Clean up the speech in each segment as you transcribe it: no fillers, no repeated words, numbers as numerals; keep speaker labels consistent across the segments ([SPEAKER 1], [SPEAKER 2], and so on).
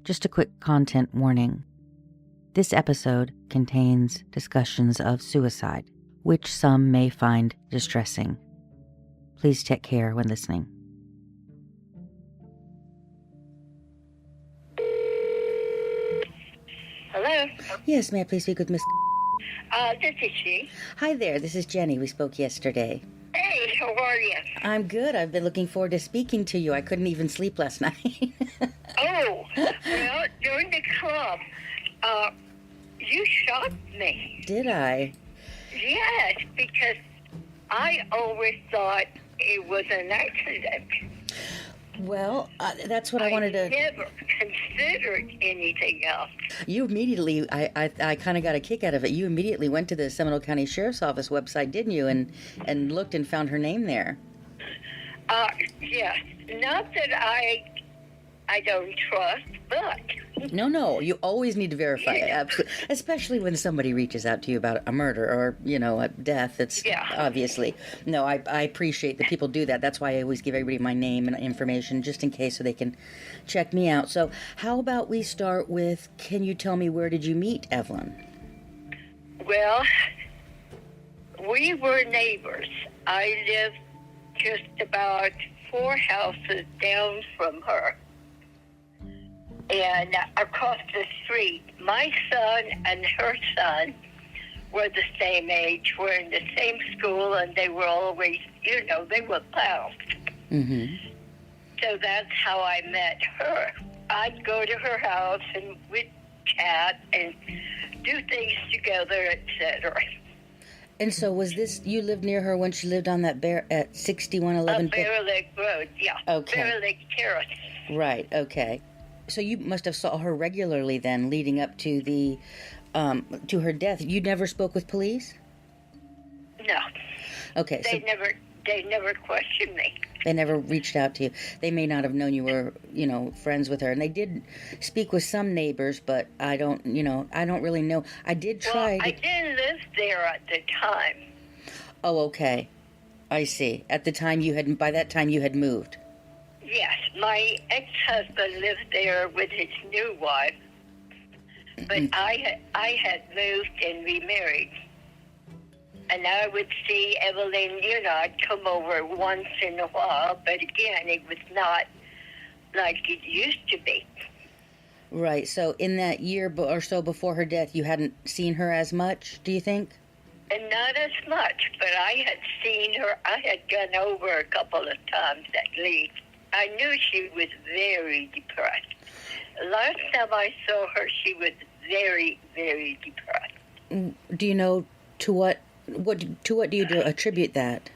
[SPEAKER 1] Just a quick content warning. This episode contains discussions of suicide, which some may find distressing. Please take care when listening.
[SPEAKER 2] Hello?
[SPEAKER 1] Yes, may I please speak with Miss...
[SPEAKER 2] This is she.
[SPEAKER 1] Hi there, this is Jenny. We spoke yesterday.
[SPEAKER 2] Hey, how are you?
[SPEAKER 1] I'm good. I've been looking forward to speaking to you. I couldn't even sleep last night.
[SPEAKER 2] Oh, well, during the club, you shocked me.
[SPEAKER 1] Did I?
[SPEAKER 2] Yes, because I always thought it was an accident.
[SPEAKER 1] Well, that's what I wanted to...
[SPEAKER 2] I never considered anything else.
[SPEAKER 1] You immediately, I kind of got a kick out of it. You immediately went to the Seminole County Sheriff's Office website, didn't you? And looked and found her name there.
[SPEAKER 2] Yes. Not that I don't trust, but...
[SPEAKER 1] No, you always need to verify it,
[SPEAKER 2] Yeah.
[SPEAKER 1] especially when somebody reaches out to you about a murder or, a death. It's obviously. No, I appreciate that people do that. That's why I always give everybody my name and information just in case so they can check me out. So how about we start with, can you tell me where did you meet Evelyn?
[SPEAKER 2] Well, we were neighbors. I lived just about 4 houses down from her. And across the street, my son and her son were the same age, were in the same school, and they were always, they were pals.
[SPEAKER 1] Mm-hmm.
[SPEAKER 2] So that's how I met her. I'd go to her house and we'd chat and do things together, etc.
[SPEAKER 1] And so was this, you lived near her when she lived on that at 6111?
[SPEAKER 2] Bear Lake Road, yeah.
[SPEAKER 1] Okay.
[SPEAKER 2] Bear Lake Terrace.
[SPEAKER 1] Right, okay. So you must have saw her regularly then, leading up to the, to her death. You never spoke with police?
[SPEAKER 2] No.
[SPEAKER 1] Okay.
[SPEAKER 2] They never questioned me.
[SPEAKER 1] They never reached out to you. They may not have known you were, friends with her. And they did speak with some neighbors, but I don't really know. I did try.
[SPEAKER 2] Well, I didn't live there at the time.
[SPEAKER 1] Oh, okay. I see. At the time by that time you had moved.
[SPEAKER 2] Yes, my ex-husband lived there with his new wife, but I had moved and remarried. And I would see Evelyn, I'd come over once in a while, but again, it was not like it used to be.
[SPEAKER 1] Right, so in that year or so before her death, you hadn't seen her as much, do you think?
[SPEAKER 2] And not as much, but I had seen her, I had gone over a couple of times at least. I knew she was very depressed. Last time I saw her, she was very, very depressed.
[SPEAKER 1] Do you know to what do you attribute that?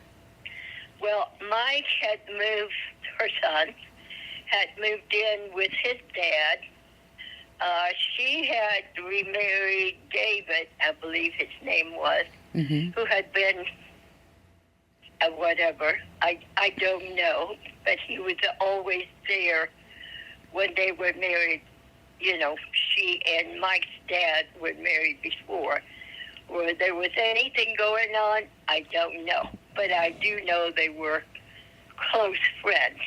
[SPEAKER 2] Well, Mike had moved, her son, had moved in with his dad. She had remarried David, I believe his name was, who had been whatever. I don't know, but he was always there when they were married. She and Mike's dad were married before. Whether there was anything going on, I don't know. But I do know they were close friends.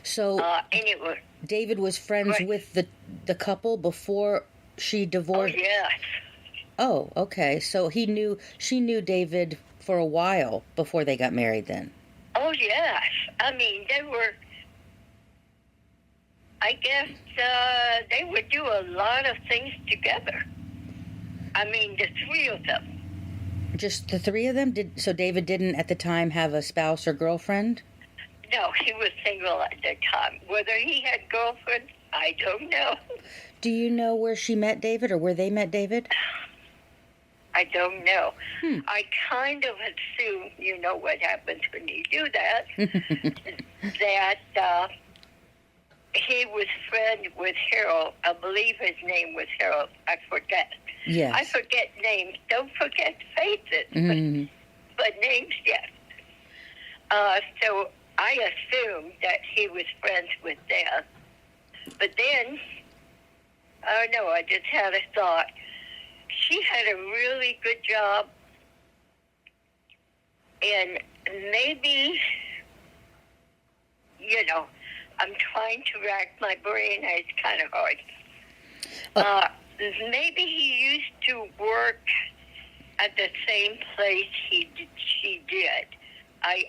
[SPEAKER 1] So
[SPEAKER 2] anyway,
[SPEAKER 1] David was friends with the couple before she divorced?
[SPEAKER 2] Oh, yes.
[SPEAKER 1] Oh, okay. So she knew David for a while before they got married then?
[SPEAKER 2] Oh, yes. I mean, they were... I guess they would do a lot of things together. I mean, the three of them.
[SPEAKER 1] Just the three of them? So David didn't at the time have a spouse or girlfriend?
[SPEAKER 2] No, he was single at the time. Whether he had girlfriends, I don't know.
[SPEAKER 1] Do you know where she met David or where they met David?
[SPEAKER 2] I don't know. I kind of assume, what happens when you do that, that he was friends with Harold. I believe his name was Harold. I forget.
[SPEAKER 1] Yes.
[SPEAKER 2] I forget names. Don't forget faces. But names, yes. So I assumed that he was friends with them. But then, I don't know, I just had a thought. She had a really good job, and maybe, I'm trying to rack my brain, and it's kind of hard. Maybe he used to work at the same place she did. I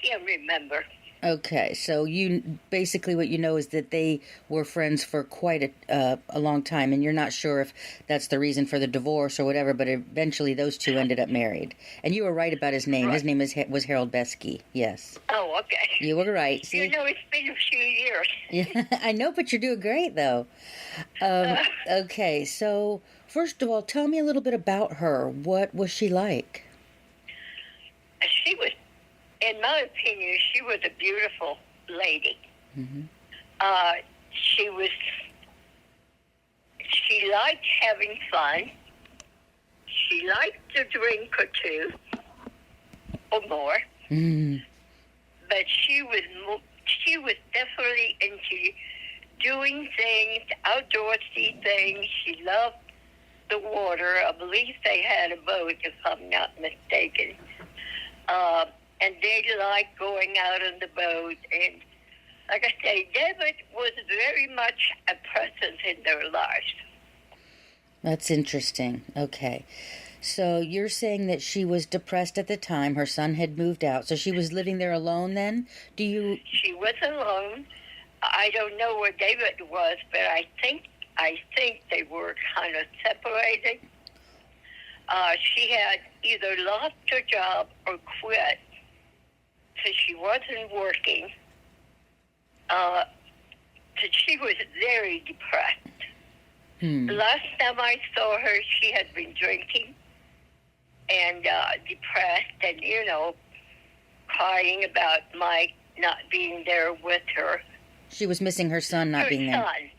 [SPEAKER 2] can't remember.
[SPEAKER 1] Okay, so you basically what you know is that they were friends for quite a long time, and you're not sure if that's the reason for the divorce or whatever, but eventually those two ended up married. And you were right about his name. Right. His name was Harold Beske, yes.
[SPEAKER 2] Oh, okay.
[SPEAKER 1] You were right. See?
[SPEAKER 2] You know, it's been a few years.
[SPEAKER 1] Yeah, I know, but you're doing great, though. Okay, so first of all, tell me a little bit about her. What was she like?
[SPEAKER 2] She was, in my opinion, she was a beautiful lady. Mm-hmm. She liked having fun. She liked to drink or two, or more. Mm. But she was definitely into doing things, outdoorsy things. She loved the water. I believe they had a boat, if I'm not mistaken. And they liked going out on the boat. And like I say, David was very much a presence in their lives.
[SPEAKER 1] That's interesting. Okay. So you're saying that she was depressed at the time. Her son had moved out. So she was living there alone then?
[SPEAKER 2] She was alone. I don't know where David was, but I think they were kind of separated. She had either lost her job or quit, so she wasn't working. So she was very depressed. The last time I saw her, she had been drinking and depressed and, crying about Mike not being there with her.
[SPEAKER 1] She was missing her son not being there.
[SPEAKER 2] Her son.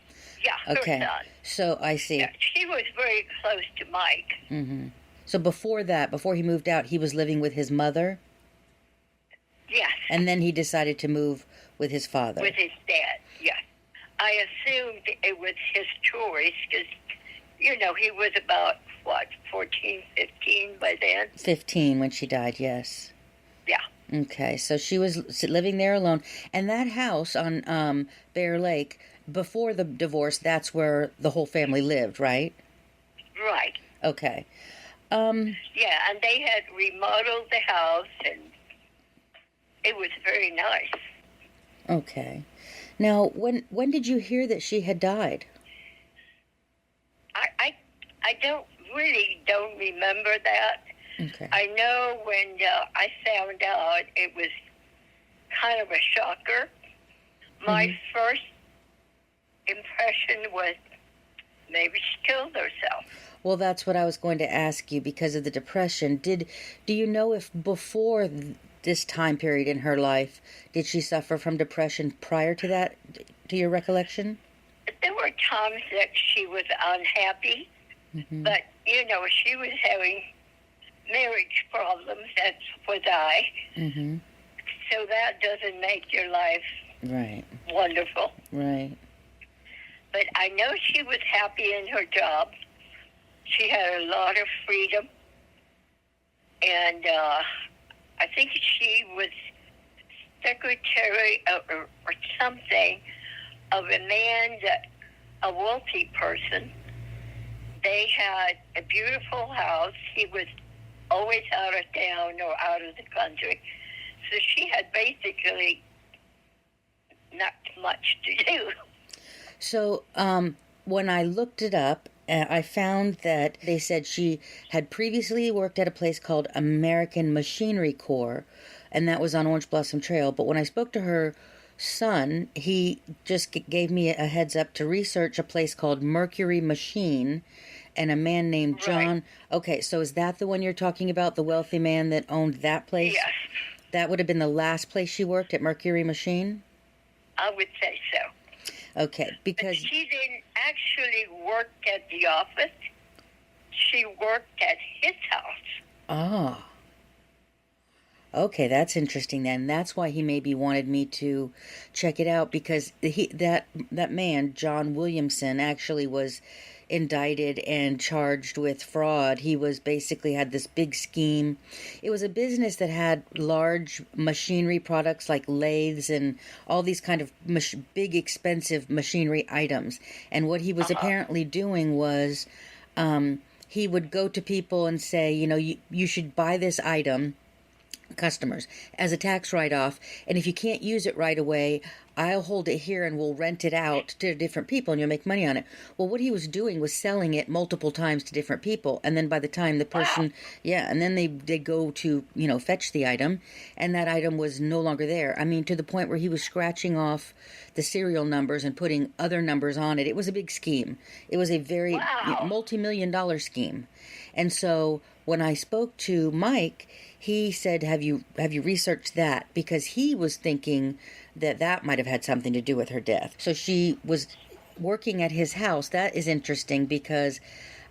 [SPEAKER 2] Yeah,
[SPEAKER 1] okay.
[SPEAKER 2] Her son.
[SPEAKER 1] So I see.
[SPEAKER 2] Yeah, she was very close to Mike.
[SPEAKER 1] Mm-hmm. So before he moved out, he was living with his mother?
[SPEAKER 2] Yes.
[SPEAKER 1] And then he decided to move with his father?
[SPEAKER 2] With his dad, yes. I assumed it was his choice because, he was about, 14, 15 by then?
[SPEAKER 1] 15 when she died, yes.
[SPEAKER 2] Yeah.
[SPEAKER 1] Okay, so she was living there alone. And that house on Bear Lake, before the divorce, that's where the whole family lived, right?
[SPEAKER 2] Right.
[SPEAKER 1] Okay.
[SPEAKER 2] Yeah, and they had remodeled the house, and it was very nice.
[SPEAKER 1] Okay. Now, when did you hear that she had died?
[SPEAKER 2] I don't remember that.
[SPEAKER 1] Okay.
[SPEAKER 2] I know when I found out, it was kind of a shocker. My first impression was maybe she killed herself.
[SPEAKER 1] Well, that's what I was going to ask you because of the depression. Do you know if before this time period in her life, did she suffer from depression prior to that, to your recollection?
[SPEAKER 2] There were times that she was unhappy, but, she was having marriage problems, as was I. Mm-hmm. So that doesn't make your life wonderful.
[SPEAKER 1] Right.
[SPEAKER 2] But I know she was happy in her job. She had a lot of freedom. And I think she was secretary or something of a man, a wealthy person. They had a beautiful house. He was always out of town or out of the country. So she had basically not much to do.
[SPEAKER 1] So when I looked it up, I found that they said she had previously worked at a place called American Machinery Corps, and that was on Orange Blossom Trail. But when I spoke to her son, he just gave me a heads up to research a place called Mercury Machine and a man named John. Right. Okay, so is that the one you're talking about, the wealthy man that owned that place?
[SPEAKER 2] Yes.
[SPEAKER 1] That would have been the last place she worked, at Mercury Machine?
[SPEAKER 2] I would say so.
[SPEAKER 1] Okay, because...
[SPEAKER 2] But she didn't actually work at the office. She worked at his house.
[SPEAKER 1] Ah. Okay, that's interesting then. That's why he maybe wanted me to check it out, because that man, John Williamson, actually was indicted and charged with fraud. He was basically had this big scheme. It was a business that had large machinery products like lathes and all these kind of big expensive machinery items. And what he was apparently doing was he would go to people and say, you should buy this item, customers, as a tax write-off, and if you can't use it right away, I'll hold it here and we'll rent it out to different people and you'll make money on it. Well, what he was doing was selling it multiple times to different people, and then by the time the person, and then they go to, fetch the item, and that item was no longer there. I mean, to the point where he was scratching off the serial numbers and putting other numbers on it. It was a big scheme. It was a very multi-million-dollar scheme. And so when I spoke to Mike, he said, have you researched that? Because he was thinking that might have had something to do with her death. So she was working at his house. That is interesting, because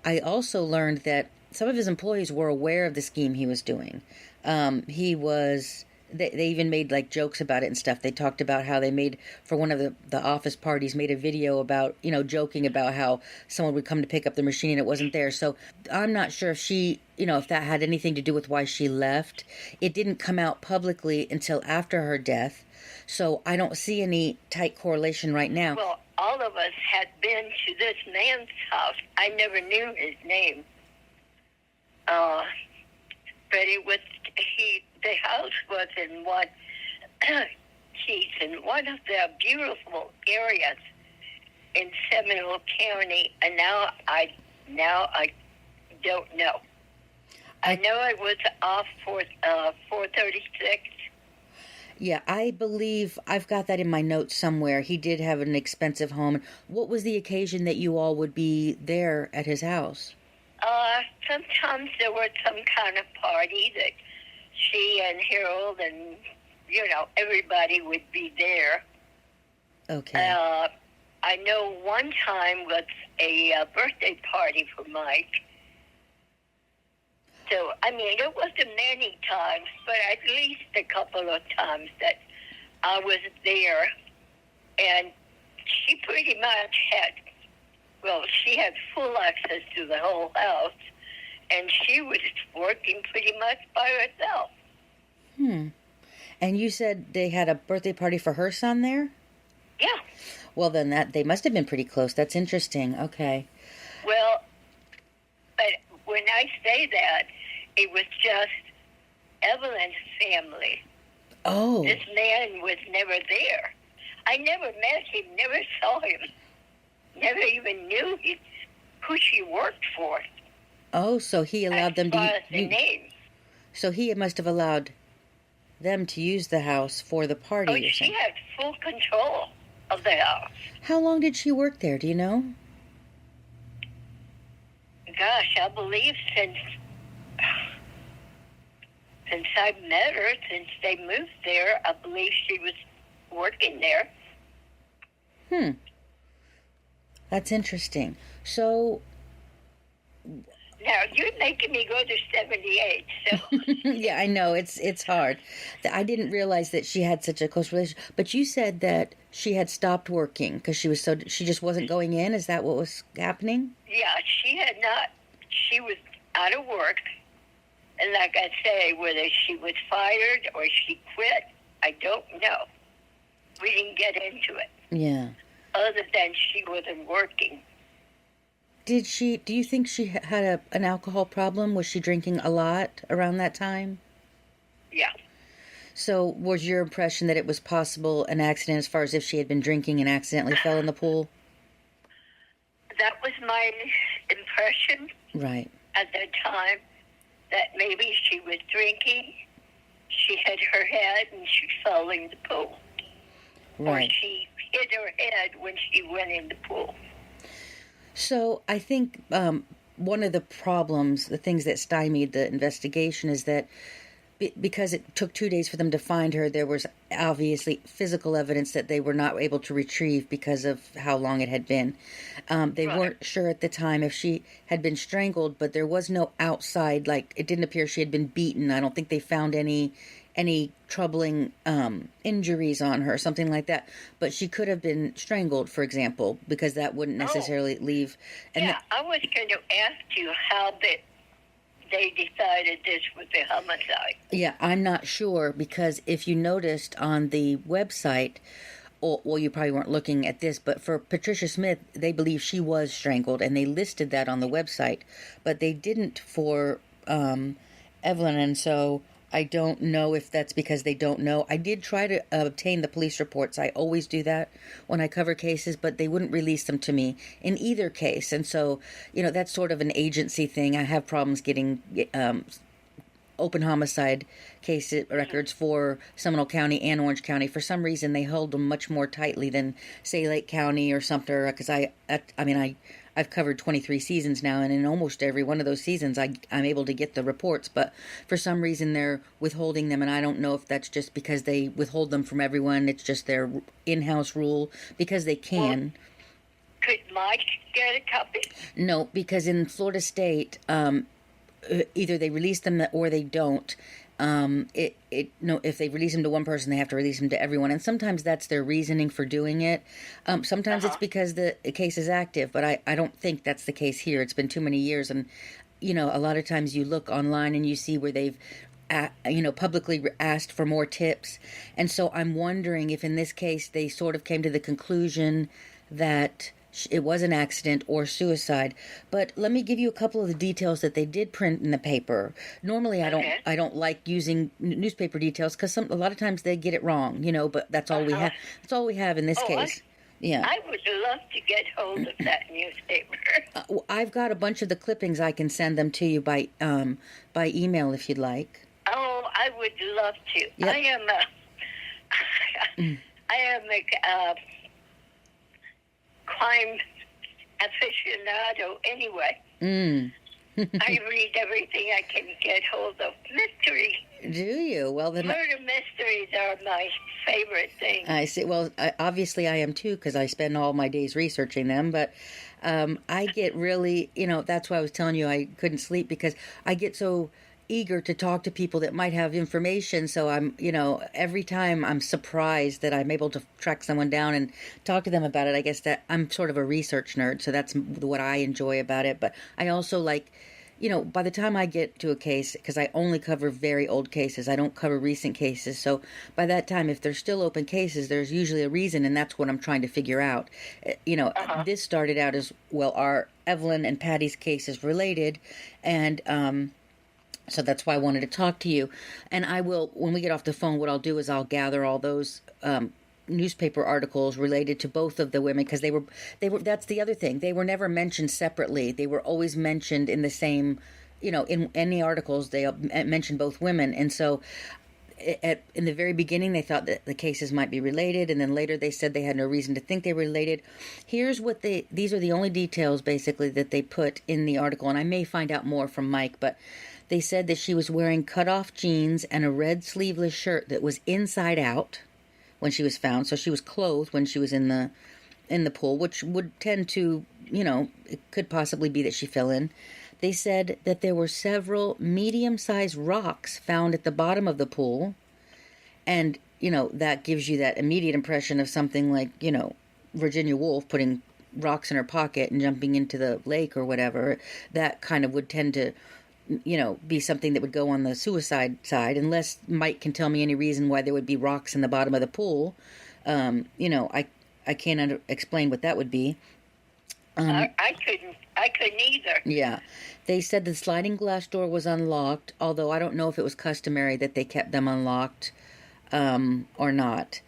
[SPEAKER 1] I also learned that some of his employees were aware of the scheme he was doing. They even made like jokes about it and stuff. They talked about how they made, for one of the office parties, made a video about, joking about how someone would come to pick up the machine and it wasn't there. So I'm not sure if she, if that had anything to do with why she left. It didn't come out publicly until after her death. So I don't see any tight correlation right now.
[SPEAKER 2] Well, all of us had been to this man's house. I never knew his name. But the house was in one of the beautiful areas in Seminole County, and now I don't know. I know it was off 436.
[SPEAKER 1] Yeah, I believe I've got that in my notes somewhere. He did have an expensive home. What was the occasion that you all would be there at his house?
[SPEAKER 2] Sometimes there was some kind of party that she and Harold and, everybody would be there.
[SPEAKER 1] Okay.
[SPEAKER 2] I know one time was a birthday party for Mike. So, it wasn't many times, but at least a couple of times that I was there. And she pretty much she had full access to the whole house. And she was working pretty much by herself.
[SPEAKER 1] And you said they had a birthday party for her son there?
[SPEAKER 2] Yeah.
[SPEAKER 1] Well, then they must have been pretty close. That's interesting. Okay.
[SPEAKER 2] Well, but when I say that, it was just Evelyn's family.
[SPEAKER 1] Oh.
[SPEAKER 2] This man was never there. I never met him, never saw him, never even knew who she worked for.
[SPEAKER 1] Oh, so he allowed them to
[SPEAKER 2] use the name.
[SPEAKER 1] So he must have allowed them to use the house for the party.
[SPEAKER 2] Oh, she had full control of the house.
[SPEAKER 1] How long did she work there? Do you know?
[SPEAKER 2] Gosh, I believe since I met her, since they moved there, I believe she was working there.
[SPEAKER 1] That's interesting. So.
[SPEAKER 2] Now, you're making me go to 78, so...
[SPEAKER 1] Yeah, I know. It's hard. I didn't realize that she had such a close relationship. But you said that she had stopped working because she just wasn't going in? Is that what was happening?
[SPEAKER 2] Yeah, she had not... She was out of work. And like I say, whether she was fired or she quit, I don't know. We didn't get into it.
[SPEAKER 1] Yeah.
[SPEAKER 2] Other than she wasn't working.
[SPEAKER 1] Do you think she had an alcohol problem? Was she drinking a lot around that time?
[SPEAKER 2] Yeah.
[SPEAKER 1] So was your impression that it was possible an accident as far as if she had been drinking and accidentally fell in the pool?
[SPEAKER 2] That was my impression.
[SPEAKER 1] Right.
[SPEAKER 2] At that time, that maybe she was drinking, she hit her head, and she fell in the pool.
[SPEAKER 1] Right.
[SPEAKER 2] Or she hit her head when she went in the pool.
[SPEAKER 1] So I think one of the problems, the things that stymied the investigation is that because it took 2 days for them to find her, there was obviously physical evidence that they were not able to retrieve because of how long it had been. They weren't sure at the time if she had been strangled, but there was no outside, like it didn't appear she had been beaten. I don't think they found any any troubling injuries on her, something like that. But she could have been strangled, for example, because that wouldn't necessarily leave. And
[SPEAKER 2] I was going to ask you how they decided this was a homicide.
[SPEAKER 1] Yeah, I'm not sure, because if you noticed on the website, well, you probably weren't looking at this, but for Patricia Smith, they believe she was strangled, and they listed that on the website, but they didn't for Evelyn, and so I don't know if that's because they don't know. I did try to obtain the police reports. I always do that when I cover cases, but they wouldn't release them to me in either case, and so, that's sort of an agency thing. I have problems getting open homicide case records for Seminole County and Orange County. For some reason, they hold them much more tightly than, say, Lake County or Sumter, because I've covered 23 seasons now, and in almost every one of those seasons, I'm able to get the reports, but for some reason, they're withholding them, and I don't know if that's just because they withhold them from everyone. It's just their in-house rule, because they can.
[SPEAKER 2] Well, could Mike get a copy?
[SPEAKER 1] No, because in Florida State, either they release them or they don't. If they release them to one person, they have to release them to everyone, and sometimes that's their reasoning for doing it. Sometimes it's because the case is active, but I don't think that's the case here. It's been too many years, and a lot of times you look online and you see where they've publicly asked for more tips, and so I'm wondering if in this case they sort of came to the conclusion that it was an accident or suicide. But let me give you a couple of the details that they did print in the paper. Normally, I don't like using newspaper details because a lot of times they get it wrong, But that's all we have. That's all we have in this case.
[SPEAKER 2] I would love to get hold of that newspaper.
[SPEAKER 1] I've got a bunch of the clippings. I can send them to you by email if you'd like.
[SPEAKER 2] Oh, I would love to. Yep. I am a crime aficionado anyway. I read everything I can get hold of. Mystery.
[SPEAKER 1] Do you? Well, then
[SPEAKER 2] murder mysteries are my favorite thing.
[SPEAKER 1] I see. Well, obviously I am too, because I spend all my days researching them. But I get really, that's why I was telling you I couldn't sleep, because I get so eager to talk to people that might have information. So I'm, every time I'm surprised that I'm able to track someone down and talk to them about it. I guess that I'm sort of a research nerd, so that's what I enjoy about it. But I also like, by the time I get to a case, because I only cover very old cases, I don't cover recent cases. So by that time, if there's still open cases, there's usually a reason, and that's what I'm trying to figure out. This started out as, well, our Evelyn and Patty's case is related, and so that's why I wanted to talk to you. And I will, when we get off the phone, what I'll do is I'll gather all those newspaper articles related to both of the women, because they were, that's the other thing. They were never mentioned separately. They were always mentioned in the same, in any articles, they mentioned both women. And so in the very beginning, they thought that the cases might be related, and then later they said they had no reason to think they were related. Here's what these are the only details, basically, that they put in the article, and I may find out more from Mike, but they said that she was wearing cut-off jeans and a red sleeveless shirt that was inside out when she was found. So she was clothed when she was in the pool, which would tend to, it could possibly be that she fell in. They said that there were several medium-sized rocks found at the bottom of the pool. And, that gives you that immediate impression of something like, Virginia Woolf putting rocks in her pocket and jumping into the lake or whatever. That kind of would tend to be something that would go on the suicide side, unless Mike can tell me any reason why there would be rocks in the bottom of the pool. I can't explain what that would be.
[SPEAKER 2] I couldn't either.
[SPEAKER 1] Yeah. They said the sliding glass door was unlocked, although I don't know if it was customary that they kept them unlocked or not.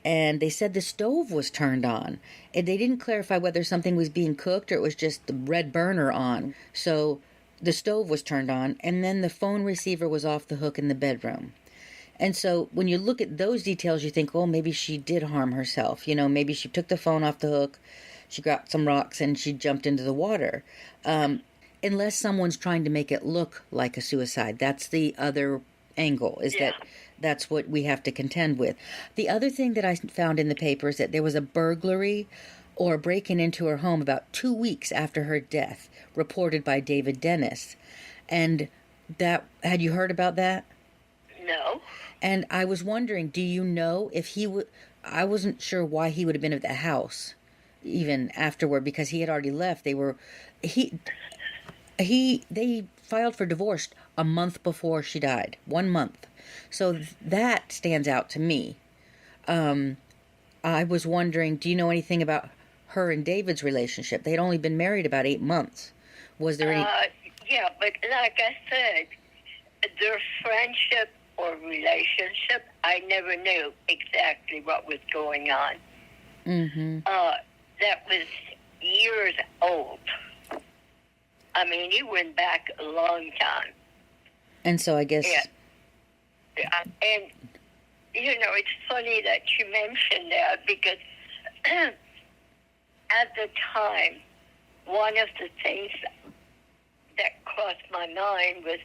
[SPEAKER 1] And they said the stove was turned on. And they didn't clarify whether something was being cooked or it was just the red burner on. So the stove was turned on, and then the phone receiver was off the hook in the bedroom. And so when you look at those details, you think, well, maybe she did harm herself. Maybe she took the phone off the hook, she got some rocks, and she jumped into the water. Unless someone's trying to make it look like a suicide. That's the other angle, that's what we have to contend with. The other thing that I found in the paper is that there was a burglary or breaking into her home about 2 weeks after her death, reported by David Dennis. And that, had you heard about that?
[SPEAKER 2] No.
[SPEAKER 1] And I was wondering, do you know if he would? I wasn't sure why he would have been at the house, even afterward, because he had already left. They filed for divorce a month before she died. 1 month. So that stands out to me. I was wondering, do you know anything about her and David's relationship? They had only been married about 8 months. Was there any?
[SPEAKER 2] Yeah, but like I said, their friendship or relationship, I never knew exactly what was going on.
[SPEAKER 1] Mm-hmm.
[SPEAKER 2] That was years old. I mean, he went back a long time.
[SPEAKER 1] And so I guess...
[SPEAKER 2] Yeah. And, it's funny that you mentioned that because at the time, one of the things that crossed my mind was,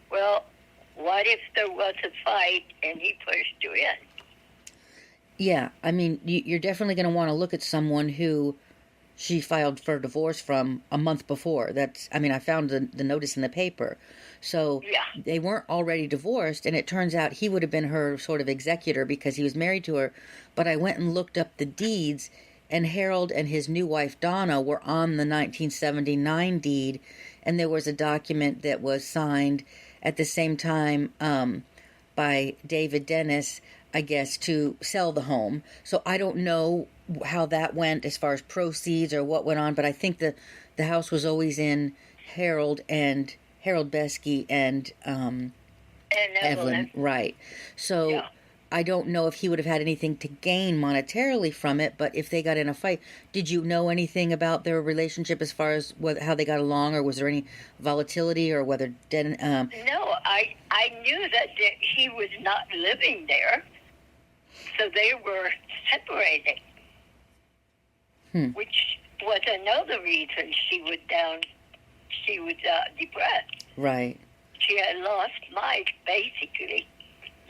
[SPEAKER 2] well, what if there was a fight and he pushed you in?
[SPEAKER 1] Yeah, I mean, you're definitely going to want to look at someone who she filed for divorce from a month before. I found the notice in the paper. So they weren't already divorced, and it turns out he would have been her sort of executor because he was married to her. But I went and looked up the deeds, and Harold and his new wife, Donna, were on the 1979 deed, and there was a document that was signed at the same time by David Dennis, I guess, to sell the home. So I don't know how that went as far as proceeds or what went on, but I think the house was always in Harold Beske and Evelyn, right. So I don't know if he would have had anything to gain monetarily from it, but if they got in a fight, did you know anything about their relationship as far as how they got along, or was there any volatility, or whether...
[SPEAKER 2] No, I knew that he was not living there, so they were separated, which was another reason she was depressed.
[SPEAKER 1] Right.
[SPEAKER 2] She had lost Mike, basically.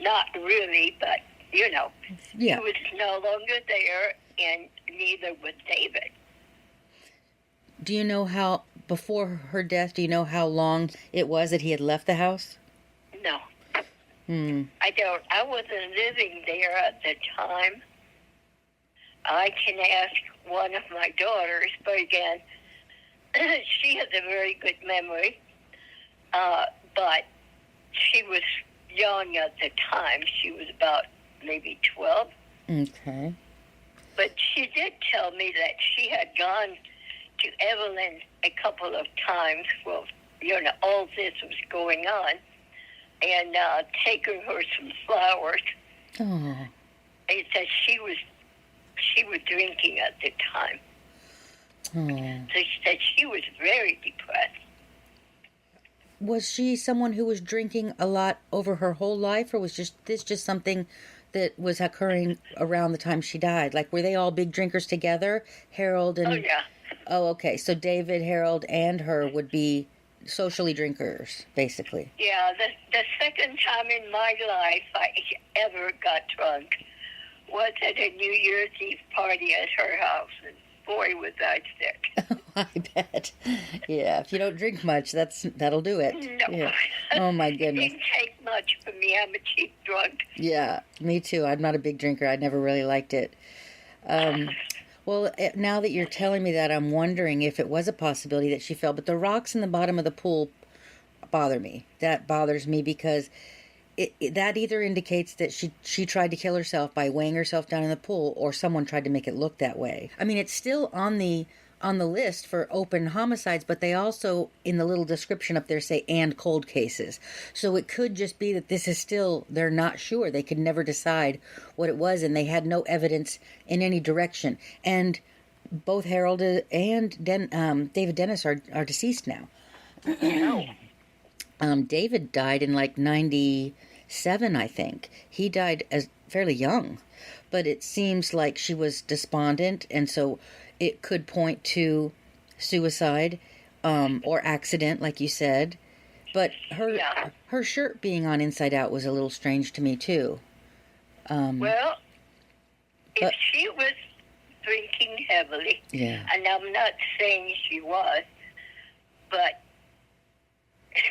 [SPEAKER 2] Not really, but, He was no longer there, and neither was David.
[SPEAKER 1] Do you know before her death, do you know how long it was that he had left the house?
[SPEAKER 2] No. I don't. I wasn't living there at the time. I can ask one of my daughters, but again, she has a very good memory, but she was young at the time. She was about maybe 12.
[SPEAKER 1] Okay.
[SPEAKER 2] But she did tell me that she had gone to Evelyn a couple of times while, all this was going on, and taken her some flowers.
[SPEAKER 1] Oh.
[SPEAKER 2] And said she was drinking at the time.
[SPEAKER 1] Oh.
[SPEAKER 2] So she said she was very depressed.
[SPEAKER 1] Was she someone who was drinking a lot over her whole life, or was this just something that was occurring around the time she died? Like, were they all big drinkers together, Harold and...
[SPEAKER 2] Oh, yeah.
[SPEAKER 1] Oh, okay. So David, Harold, and her would be socially drinkers, basically.
[SPEAKER 2] Yeah, the second time in my life I ever got drunk was at a New Year's Eve party at her house, and boy, was I sick.
[SPEAKER 1] I bet. Yeah, if you don't drink much, that'll do it.
[SPEAKER 2] No.
[SPEAKER 1] Yeah. Oh, my goodness.
[SPEAKER 2] It didn't take much for me. I'm a cheap drunk.
[SPEAKER 1] Yeah, me too. I'm not a big drinker. I never really liked it. Well, now that you're telling me that, I'm wondering if it was a possibility that she fell. But the rocks in the bottom of the pool bother me. That bothers me because that either indicates that she tried to kill herself by weighing herself down in the pool, or someone tried to make it look that way. I mean, it's still on the list for open homicides, but they also, in the little description up there, say "and cold cases." So it could just be that this is still, they're not sure. They could never decide what it was, and they had no evidence in any direction. And both Harold and David Dennis are deceased now. David died in like 97, I think. He died as fairly young, but it seems like she was despondent, and so it could point to suicide or accident, like you said. But her shirt being on inside out was a little strange to me, too.
[SPEAKER 2] Well, if she was drinking heavily, and I'm not saying she was, but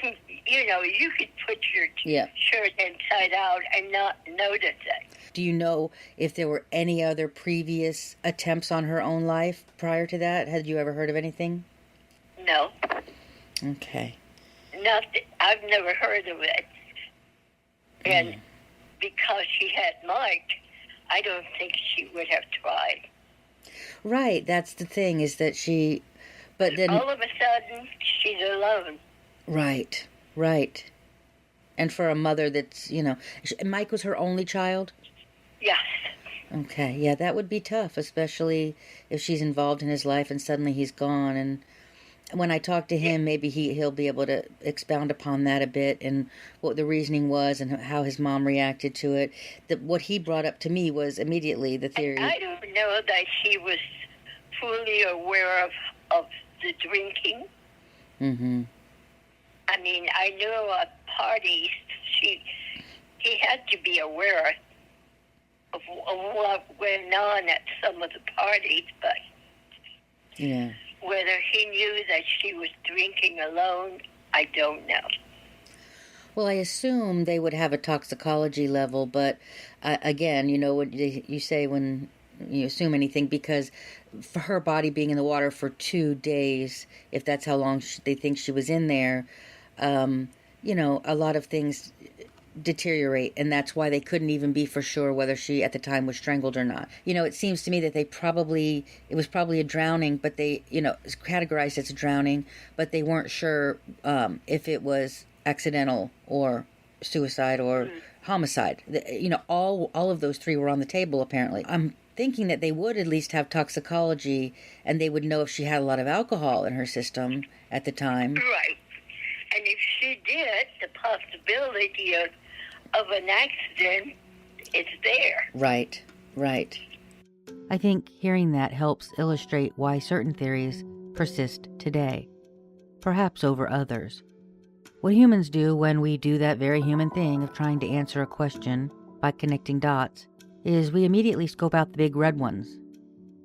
[SPEAKER 2] you could put your shirt inside out and not notice it.
[SPEAKER 1] Do you know if there were any other previous attempts on her own life prior to that? Had you ever heard of anything?
[SPEAKER 2] No.
[SPEAKER 1] Okay.
[SPEAKER 2] Nothing. I've never heard of it. And because she had Mike, I don't think she would have tried.
[SPEAKER 1] Right, that's the thing, is that she... But then...
[SPEAKER 2] All of a sudden, she's alone.
[SPEAKER 1] Right. And for a mother that's, Mike was her only child?
[SPEAKER 2] Yes.
[SPEAKER 1] Okay, yeah, that would be tough, especially if she's involved in his life and suddenly he's gone. And when I talk to him, maybe he'll be able to expound upon that a bit and what the reasoning was and how his mom reacted to it. What he brought up to me was immediately the theory.
[SPEAKER 2] I don't know that she was fully aware of the drinking.
[SPEAKER 1] Mm-hmm.
[SPEAKER 2] I mean, I know at parties, he had to be aware of what went on at some of the parties, but whether he knew that she was drinking alone, I don't know.
[SPEAKER 1] Well, I assume they would have a toxicology level, but again, what you say when you assume anything, because for her body being in the water for 2 days, if that's how long they think she was in there, a lot of things deteriorate, and that's why they couldn't even be for sure whether she at the time was strangled or not. It seems to me that it was probably a drowning, but they, categorized as a drowning, but they weren't sure if it was accidental or suicide or homicide. All of those three were on the table, apparently. I'm thinking that they would at least have toxicology, and they would know if she had a lot of alcohol in her system at the time.
[SPEAKER 2] Right. And if she did, the possibility of an accident is there.
[SPEAKER 1] Right. I think hearing that helps illustrate why certain theories persist today, perhaps over others. What humans do when we do that very human thing of trying to answer a question by connecting dots is we immediately scope out the big red ones,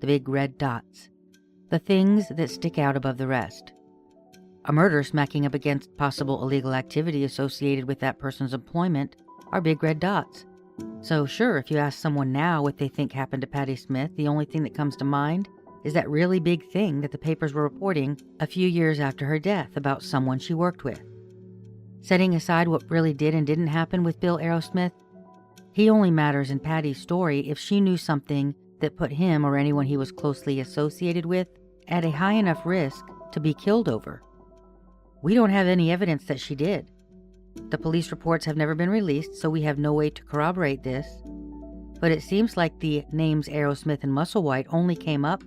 [SPEAKER 1] the big red dots, the things that stick out above the rest. A murder smacking up against possible illegal activity associated with that person's employment are big red dots. So sure, if you ask someone now what they think happened to Patti Smith, the only thing that comes to mind is that really big thing that the papers were reporting a few years after her death about someone she worked with. Setting aside what really did and didn't happen with Bill Arrowsmith, he only matters in Patti's story if she knew something that put him or anyone he was closely associated with at a high enough risk to be killed over. We don't have any evidence that she did. The police reports have never been released, so we have no way to corroborate this. But it seems like the names Arrowsmith and Musselwhite only came up,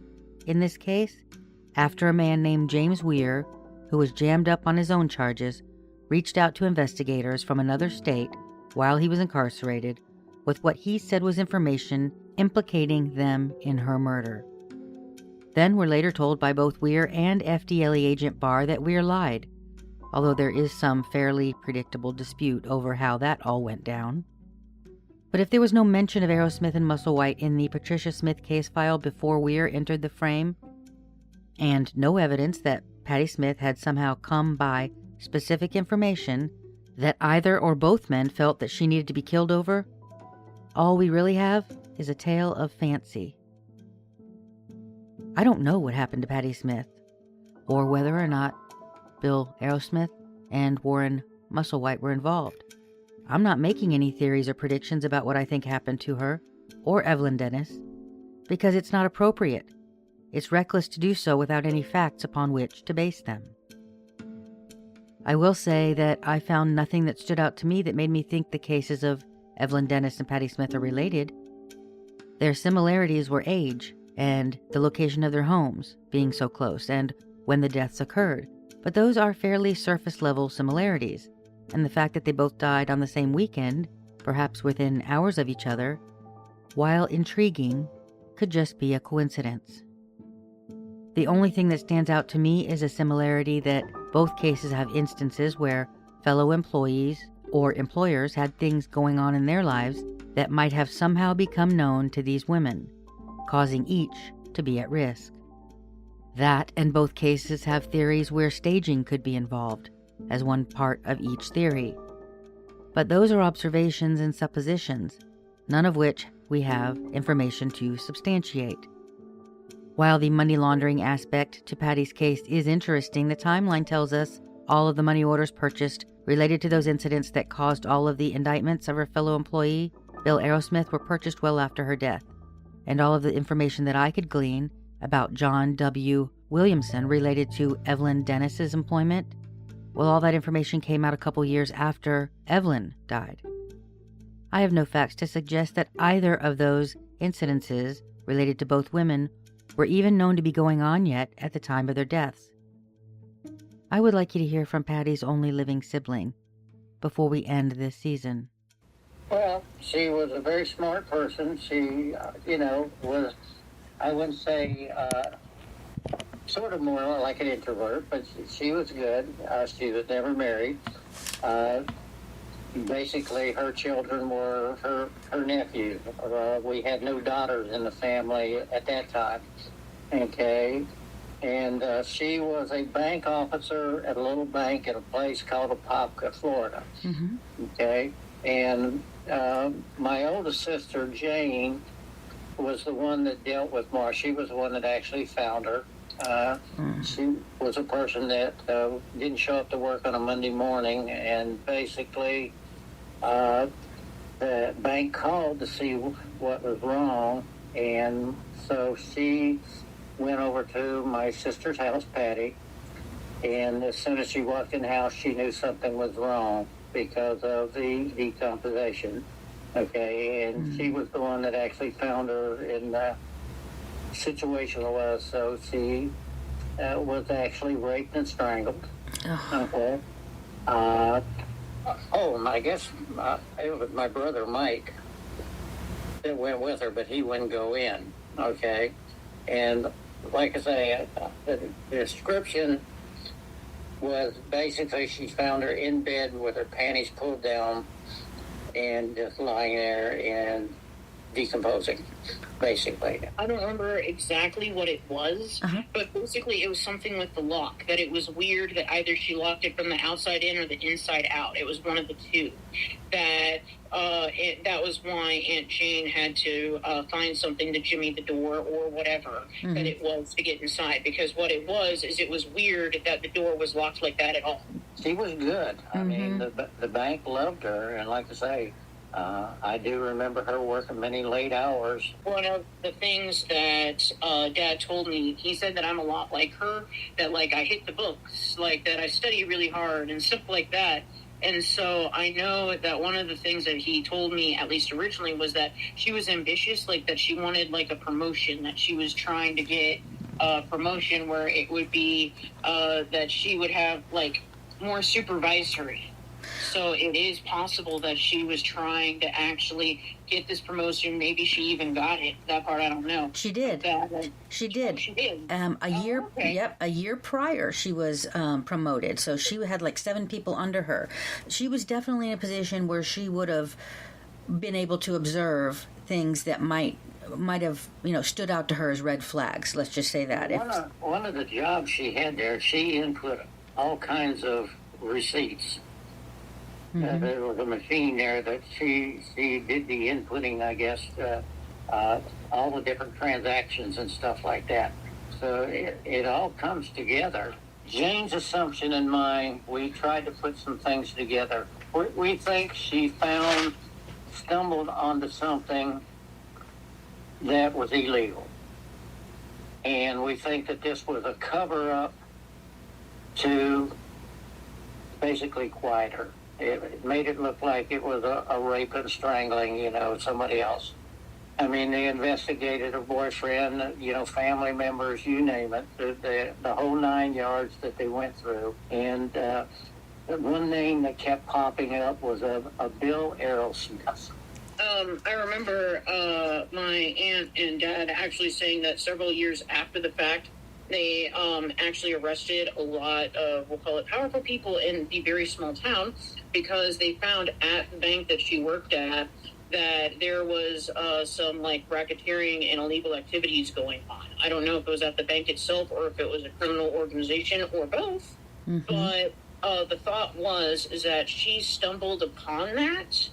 [SPEAKER 1] in this case, after a man named James Weir, who was jammed up on his own charges, reached out to investigators from another state while he was incarcerated with what he said was information implicating them in her murder. Then we're later told by both Weir and FDLE agent Barr that Weir lied, although there is some fairly predictable dispute over how that all went down. But if there was no mention of Arrowsmith and Musselwhite in the Patricia Smith case file before Weir entered the frame, and no evidence that Patti Smith had somehow come by specific information that either or both men felt that she needed to be killed over, all we really have is a tale of fancy. I don't know what happened to Patti Smith, or whether or not Bill Arrowsmith and Warren Musselwhite were involved. I'm not making any theories or predictions about what I think happened to her, or Evelyn Dennis, because it's not appropriate. It's reckless to do so without any facts upon which to base them. I will say that I found nothing that stood out to me that made me think the cases of Evelyn Dennis and Patti Smith are related. Their similarities were age and the location of their homes being so close and when the deaths occurred. But those are fairly surface-level similarities, and the fact that they both died on the same weekend, perhaps within hours of each other, while intriguing, could just be a coincidence. The only thing that stands out to me is a similarity that both cases have instances where fellow employees or employers had things going on in their lives that might have somehow become known to these women, causing each to be at risk. That and both cases have theories where staging could be involved, as one part of each theory. But those are observations and suppositions, none of which we have information to substantiate. While the money laundering aspect to Patty's case is interesting, the timeline tells us all of the money orders purchased related to those incidents that caused all of the indictments of her fellow employee, Bill Arrowsmith, were purchased well after her death. And all of the information that I could glean about John W. Williamson related to Evelyn Dennis's employment, well, all that information came out a couple years after Evelyn died. I have no facts to suggest that either of those incidences related to both women were even known to be going on yet at the time of their deaths. I would like you to hear from Patty's only living sibling before we end this season.
[SPEAKER 3] Well, she was a very smart person. She, was, I wouldn't say, sort of more like an introvert, but she was good. She was never married. Basically, her children were her nephew. We had no daughters in the family at that time. Okay. And she was a bank officer at a little bank at a place called Apopka, Florida. Mm-hmm. Okay. And my oldest sister, Jane, was the one that dealt with Mark. She was the one that actually found her. She was a person that didn't show up to work on a Monday morning, and basically the bank called to see what was wrong, and so she went over to my sister's house, Patty, and as soon as she walked in the house, she knew something was wrong because of the decomposition. Okay, and she was the one that actually found her in the situation was, so she was actually raped and strangled. Okay. And I guess it was my brother Mike that went with her, but he wouldn't go in. Okay. And like I say, the description was basically she found her in bed with her panties pulled down and just lying there and decomposing, basically.
[SPEAKER 4] I don't remember exactly what it was, but basically it was something with the lock, that it was weird that either she locked it from the outside in or the inside out. It was one of the two. That was why Aunt Jane had to find something to jimmy the door or whatever that it was to get inside, because what it was is it was weird that the door was locked like that at all.
[SPEAKER 3] She was good. I mean, the bank loved her, and like I say, I do remember her working many late hours.
[SPEAKER 4] One of the things that Dad told me, he said that I'm a lot like her, that like I hit the books, like that I study really hard and stuff like that. And so I know that one of the things that he told me, at least originally, was that she was ambitious, like that she wanted like a promotion, that she was trying to get a promotion where it would be that she would have like more supervisory. So it is possible that she was trying to actually get this promotion. Maybe she even got it. That part I don't know.
[SPEAKER 1] She did. She did.
[SPEAKER 4] She did.
[SPEAKER 1] A year prior, she was promoted. So she had like 7 people under her. She was definitely in a position where she would have been able to observe things that might have stood out to her as red flags. Let's just say that.
[SPEAKER 3] One of the jobs she had there, she input all kinds of receipts. There was a machine there that she did the inputting, I guess, all the different transactions and stuff like that. So it all comes together. Jane's assumption and mine, we tried to put some things together. We think she stumbled onto something that was illegal. And we think that this was a cover-up to basically quiet her. It made it look like it was a rape and strangling, somebody else. I mean, they investigated her boyfriend, family members, you name it, the whole 9 yards that they went through. And one name that kept popping up was a Bill Arrowsmith.
[SPEAKER 4] I remember my aunt and dad actually saying that several years after the fact, they actually arrested a lot of, we'll call it, powerful people in the very small town, because they found at the bank that she worked at that there was some like racketeering and illegal activities going on. I don't know if it was at the bank itself or if it was a criminal organization or both, but the thought is that she stumbled upon that,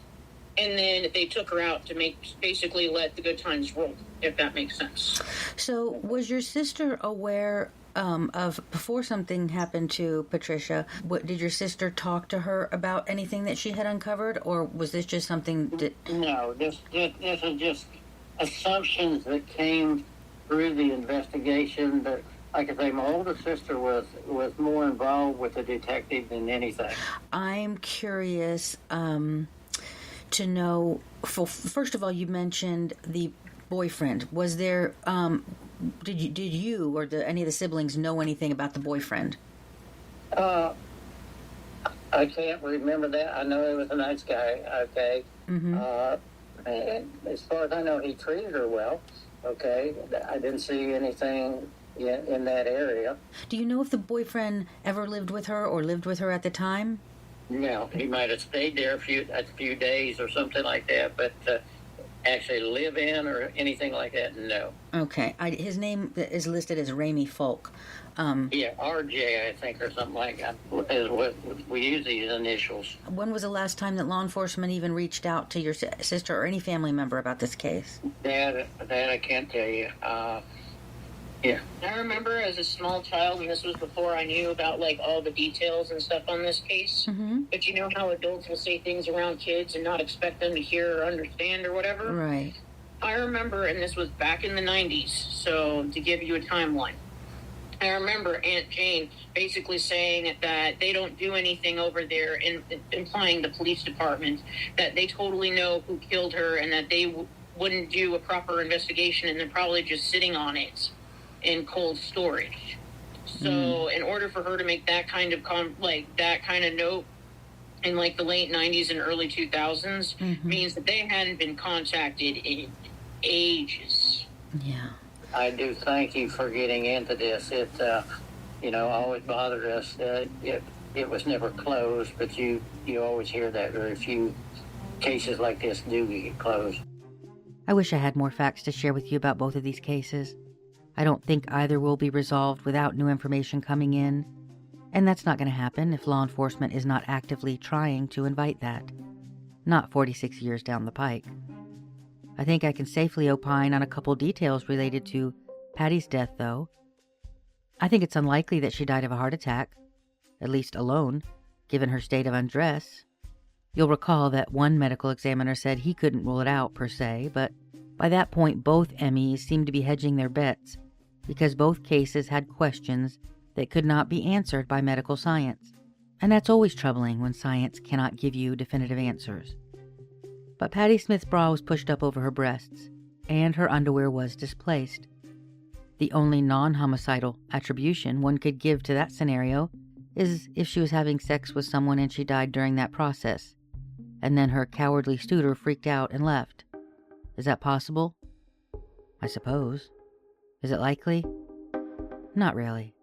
[SPEAKER 4] and then they took her out to basically let the good times roll, if that makes sense.
[SPEAKER 1] So was your sister aware of, before something happened to Patricia, did your sister talk to her about anything that she had uncovered, or was this just something that...
[SPEAKER 3] No, this is just assumptions that came through the investigation. That, like I say, my older sister was more involved with the detective than anything. I'm
[SPEAKER 1] curious to know, first of all, you mentioned the boyfriend. Was there... Did you or any of the siblings know anything about the boyfriend?
[SPEAKER 3] I can't remember that. I know he was a nice guy. Okay. Mm-hmm. And as far as I know, he treated her well. Okay. I didn't see anything in that area.
[SPEAKER 1] Do you know if the boyfriend ever lived with her or lived with her at the time?
[SPEAKER 3] No, he might have stayed there a few days or something like that, but actually live in or anything like that, no.
[SPEAKER 1] Okay. His name is listed as Ramey Folk.
[SPEAKER 3] Yeah, RJ, I think, or something like that, is what we use these initials.
[SPEAKER 1] When was the last time that law enforcement even reached out to your sister or any family member about this case?
[SPEAKER 3] That I can't tell you. Yeah.
[SPEAKER 4] I remember as a small child, and this was before I knew about like all the details and stuff on this case, but you know how adults will say things around kids and not expect them to hear or understand or whatever?
[SPEAKER 1] Right.
[SPEAKER 4] I remember, and this was back in the 90s, so to give you a timeline, I remember Aunt Jane basically saying that they don't do anything over there, implying the police department, that they totally know who killed her and that they wouldn't do a proper investigation and they're probably just sitting on it in cold storage. So in order for her to make that kind of note in like the late 90s and early 2000s means that they hadn't been contacted in ages.
[SPEAKER 1] Yeah.
[SPEAKER 3] I do thank you for getting into this. It always bothered us. It was never closed, but you always hear that very few cases like this do get closed.
[SPEAKER 1] I wish I had more facts to share with you about both of these cases. I don't think either will be resolved without new information coming in, and that's not going to happen if law enforcement is not actively trying to invite that. Not 46 years down the pike. I think I can safely opine on a couple details related to Patty's death, though. I think it's unlikely that she died of a heart attack, at least alone, given her state of undress. You'll recall that one medical examiner said he couldn't rule it out, per se, but by that point both Emmys seemed to be hedging their bets, because both cases had questions that could not be answered by medical science. And that's always troubling when science cannot give you definitive answers. But Patty Smith's bra was pushed up over her breasts, and her underwear was displaced. The only non-homicidal attribution one could give to that scenario is if she was having sex with someone and she died during that process, and then her cowardly suitor freaked out and left. Is that possible? I suppose. Is it likely? Not really.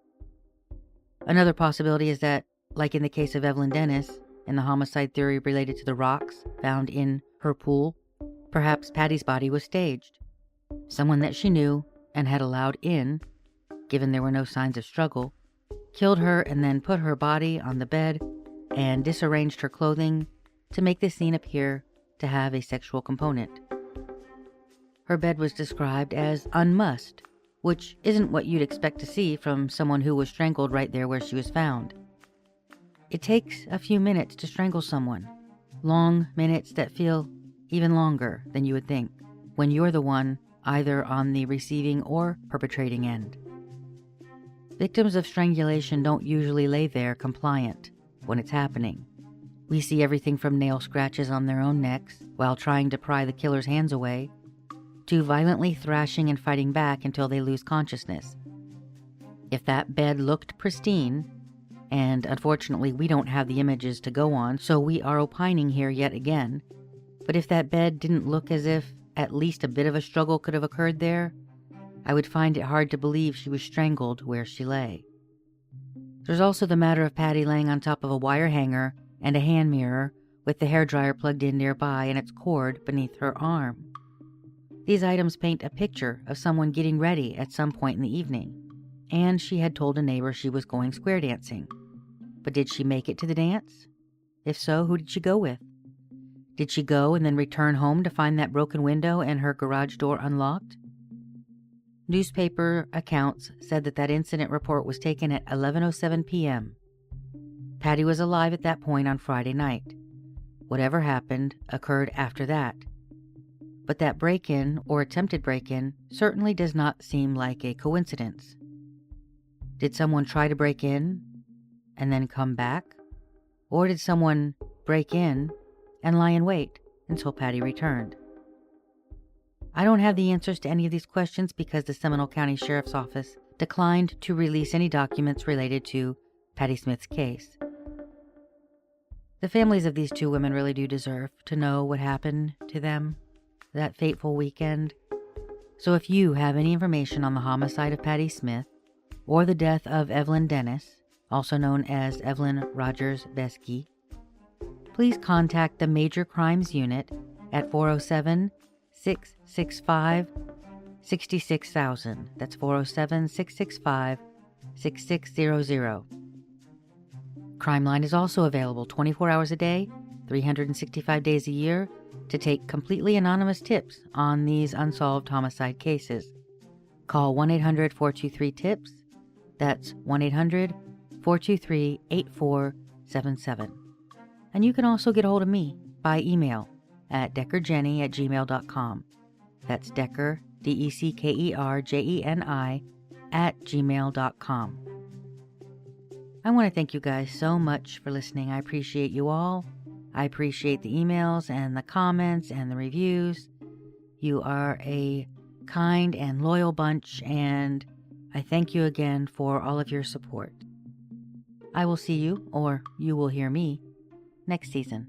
[SPEAKER 1] Another possibility is that, like in the case of Evelyn Dennis, and the homicide theory related to the rocks found in her pool, perhaps Patty's body was staged. Someone that she knew and had allowed in, given there were no signs of struggle, killed her and then put her body on the bed and disarranged her clothing to make the scene appear to have a sexual component. Her bed was described as unmussed, which isn't what you'd expect to see from someone who was strangled right there where she was found. It takes a few minutes to strangle someone, long minutes that feel even longer than you would think, when you're the one either on the receiving or perpetrating end. Victims of strangulation don't usually lay there compliant when it's happening. We see everything from nail scratches on their own necks while trying to pry the killer's hands away, to violently thrashing and fighting back until they lose consciousness. If that bed looked pristine, and unfortunately we don't have the images to go on, so we are opining here yet again, but if that bed didn't look as if at least a bit of a struggle could have occurred there, I would find it hard to believe she was strangled where she lay. There's also the matter of Patty laying on top of a wire hanger and a hand mirror with the hairdryer plugged in nearby and its cord beneath her arm. These items paint a picture of someone getting ready at some point in the evening, and she had told a neighbor she was going square dancing. But did she make it to the dance? If so, who did she go with? Did she go and then return home to find that broken window and her garage door unlocked? Newspaper accounts said that incident report was taken at 11:07 p.m. Patty was alive at that point on Friday night. Whatever happened occurred after that. But that break-in or attempted break-in certainly does not seem like a coincidence. Did someone try to break in and then come back? Or did someone break in and lie in wait until Patty returned? I don't have the answers to any of these questions because the Seminole County Sheriff's Office declined to release any documents related to Patty Smith's case. The families of these two women really do deserve to know what happened to them that fateful weekend. So if you have any information on the homicide of Patty Smith or the death of Evelyn Dennis, also known as Evelyn Rogers-Beske, please contact the Major Crimes Unit at 407-665-66,000. That's 407-665-6600. CrimeLine is also available 24 hours a day, 365 days a year, to take completely anonymous tips on these unsolved homicide cases. Call 1-800-423-TIPS. That's 1-800-423-8477. And you can also get a hold of me by email at deckerjenny@gmail.com. That's Decker, DECKERJENI, @gmail.com. I want to thank you guys so much for listening. I appreciate you all. I appreciate the emails and the comments and the reviews. You are a kind and loyal bunch, and I thank you again for all of your support. I will see you, or you will hear me, next season.